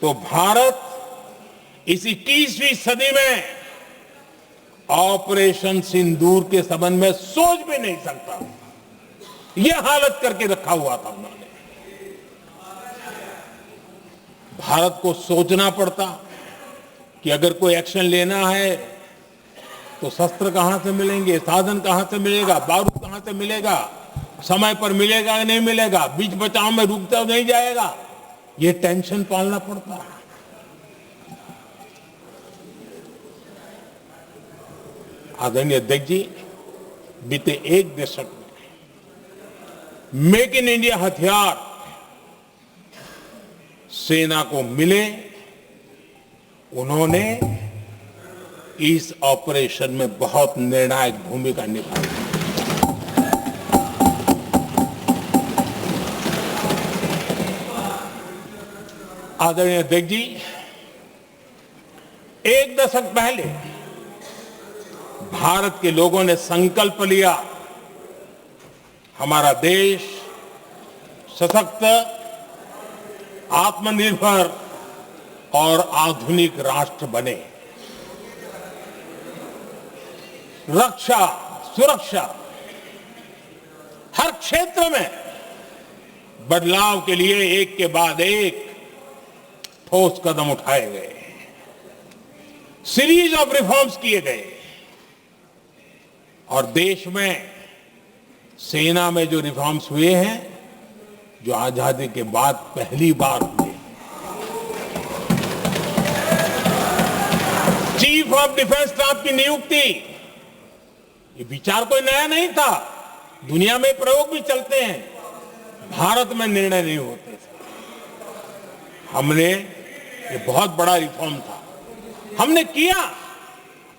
तो भारत इस 21वीं सदी में ऑपरेशन सिंदूर के संबंध में सोच भी नहीं सकता। यह हालत करके रखा हुआ था उन्होंने। भारत को सोचना पड़ता कि अगर कोई एक्शन लेना है तो शस्त्र कहां से मिलेंगे, साधन कहां से मिलेगा, बारूद कहां से मिलेगा, समय पर मिलेगा या नहीं मिलेगा, बीच बचाव में रुकता नहीं जाएगा, ये टेंशन पालना पड़ता है। आदरणीय अध्यक्ष जी, बीते एक दशक में मेक इन इंडिया हथियार सेना को मिले, उन्होंने इस ऑपरेशन में बहुत निर्णायक भूमिका निभाई। आदरणीय अध्यक्ष जी, एक दशक पहले भारत के लोगों ने संकल्प लिया, हमारा देश सशक्त, आत्मनिर्भर और आधुनिक राष्ट्र बने। रक्षा, सुरक्षा, हर क्षेत्र में बदलाव के लिए एक के बाद एक ठोस कदम उठाए गए, सीरीज ऑफ रिफॉर्म्स किए गए, और देश में सेना में जो रिफॉर्म्स हुए हैं, जो आजादी के बाद पहली बार हुए। चीफ ऑफ डिफेंस स्टाफ की नियुक्ति, ये विचार कोई नया नहीं था, दुनिया में प्रयोग भी चलते हैं, भारत में निर्णय नहीं होते थे। हमने, ये बहुत बड़ा रिफॉर्म था, हमने किया,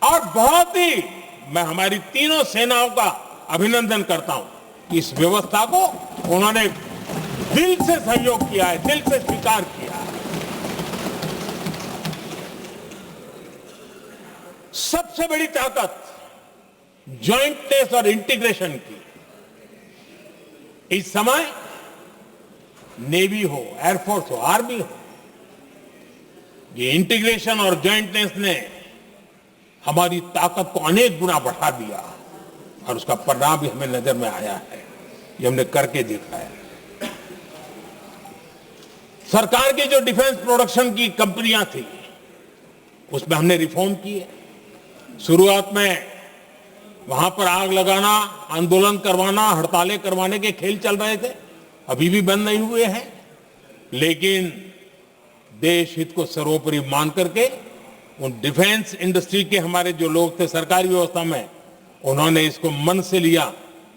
और बहुत ही मैं हमारी तीनों सेनाओं का अभिनंदन करता हूं कि इस व्यवस्था को उन्होंने दिल से सहयोग किया है, दिल से स्वीकार किया है। सबसे बड़ी ताकत ज्वाइंटनेस और इंटीग्रेशन की। इस समय नेवी हो, एयरफोर्स हो, आर्मी हो, ये इंटीग्रेशन और जॉइंटनेस ने हमारी ताकत को अनेक गुना बढ़ा दिया और उसका परिणाम भी हमें नजर में आया है। ये हमने करके देखा है। सरकार की जो डिफेंस प्रोडक्शन की कंपनियां थी उसमें हमने रिफॉर्म किए। शुरुआत में वहां पर आग लगाना, आंदोलन करवाना, हड़तालें करवाने के खेल चल रहे थे, अभी भी बंद नहीं हुए हैं, लेकिन देश हित को सर्वोपरि मान करके उन डिफेंस इंडस्ट्री के हमारे जो लोग थे सरकारी व्यवस्था में, उन्होंने इसको मन से लिया,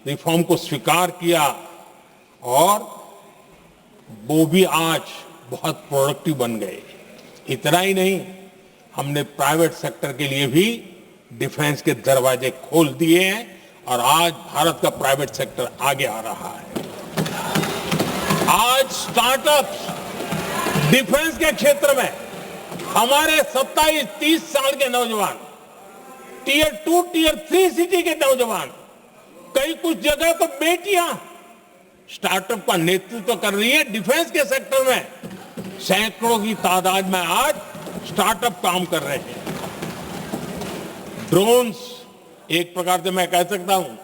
रिफॉर्म को स्वीकार किया और वो भी आज बहुत प्रोडक्टिव बन गए। इतना ही नहीं, हमने प्राइवेट सेक्टर के लिए भी डिफेंस के दरवाजे खोल दिए हैं और आज भारत का प्राइवेट सेक्टर आगे आ रहा है। आज स्टार्टअप्स डिफेंस के क्षेत्र में हमारे 27-30 साल के नौजवान, टियर 2, टियर 3 सिटी के नौजवान, कई कुछ जगह तो बेटियां स्टार्टअप का नेतृत्व कर रही है। डिफेंस के सेक्टर में सैकड़ों की तादाद में आज स्टार्टअप काम कर रहे हैं। ड्रोन्स, एक प्रकार से मैं कह सकता हूं,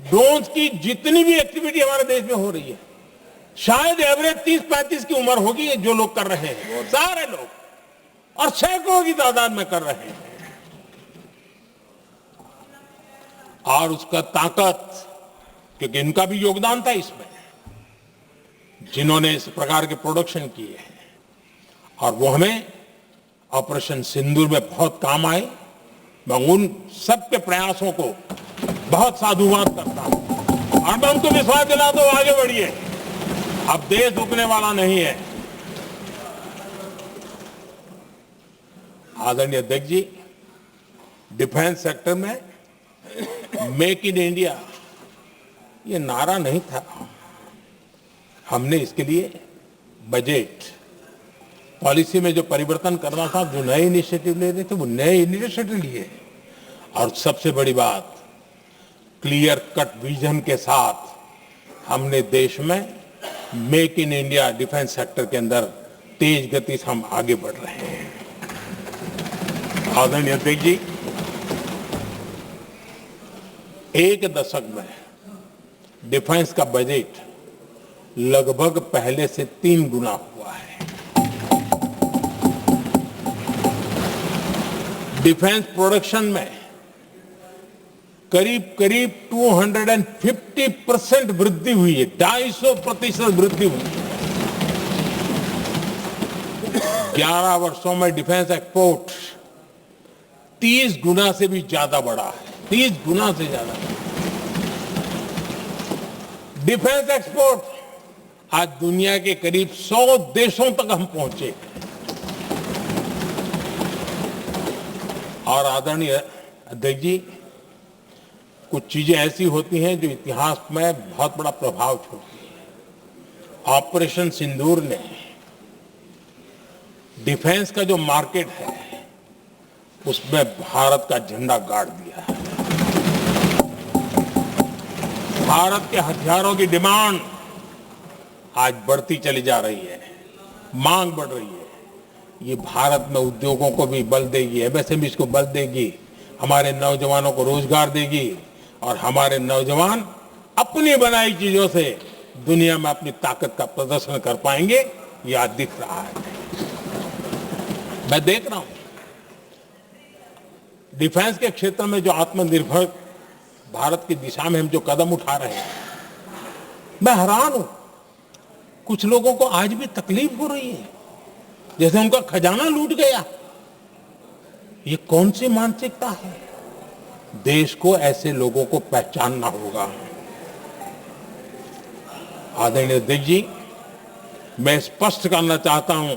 ड्रोन्स की जितनी भी एक्टिविटी हमारे देश में हो रही है, शायद एवरेज 30-35 की उम्र होगी जो लोग कर रहे हैं, वो सारे लोग, और सैकड़ों की तादाद में कर रहे हैं। और उसका ताकत, क्योंकि इनका भी योगदान था इसमें, जिन्होंने इस प्रकार के प्रोडक्शन किए हैं, और वो हमें ऑपरेशन सिंदूर में बहुत काम आए। मैं उन सबके प्रयासों को बहुत साधुवाद करता हूं और मैं उनको विश्वास दिलाता हूं, आगे बढ़िए, अब देश रुकने वाला नहीं है। आदरणीय अध्यक्ष जी, डिफेंस सेक्टर में मेक इन इंडिया ये नारा नहीं था। हमने इसके लिए बजट पॉलिसी में जो परिवर्तन करना था, जो नए इनिशिएटिव ले रहे थे, वो नए इनिशिएटिव लिए। और सबसे बड़ी बात, क्लियर कट विजन के साथ हमने देश में make in India defence sector के अंदर तेज गति से हम आगे बढ़ रहे हैं। आदरणीय अध्यक्ष जी, एक दशक में डिफेंस का बजट लगभग पहले से 3 गुना हुआ है। डिफेंस प्रोडक्शन में करीब करीब 250% वृद्धि हुई है, 250% वृद्धि हुई है। 11 वर्षों में डिफेंस एक्सपोर्ट 30 गुना से भी ज्यादा बढ़ा है, 30 गुना से ज्यादा। डिफेंस एक्सपोर्ट आज दुनिया के करीब 100 देशों तक हम पहुंचे। और आदरणीय अध्यक्ष जी, कुछ चीजें ऐसी होती हैं जो इतिहास में बहुत बड़ा प्रभाव छोड़ती है। ऑपरेशन सिंदूर ने डिफेंस का जो मार्केट है उसमें भारत का झंडा गाड़ दिया है। भारत के हथियारों की डिमांड आज बढ़ती चली जा रही है, मांग बढ़ रही है। ये भारत में उद्योगों को भी बल देगी, एमएसएमई को बल देगी, हमारे नौजवानों को रोजगार देगी और हमारे नौजवान अपनी बनाई चीजों से दुनिया में अपनी ताकत का प्रदर्शन कर पाएंगे। ये आज दिख रहा है, मैं देख रहा हूं। डिफेंस के क्षेत्र में जो आत्मनिर्भर भारत की दिशा में हम जो कदम उठा रहे हैं, मैं हैरान हूं। कुछ लोगों को आज भी तकलीफ हो रही है, जैसे उनका खजाना लूट गया। ये कौन सी मानसिकता है? देश को ऐसे लोगों को पहचानना होगा। आदरणीय अध्यक्ष जी, मैं स्पष्ट करना चाहता हूं,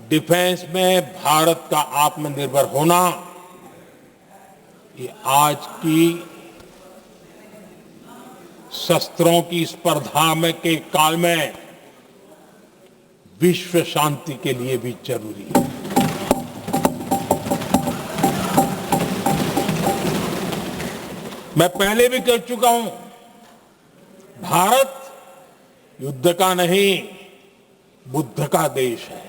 डिफेंस में भारत का आत्मनिर्भर होना ये आज की शस्त्रों की स्पर्धा में के काल में विश्व शांति के लिए भी जरूरी है। मैं पहले भी कह चुका हूं, भारत युद्ध का नहीं बुद्ध का देश है।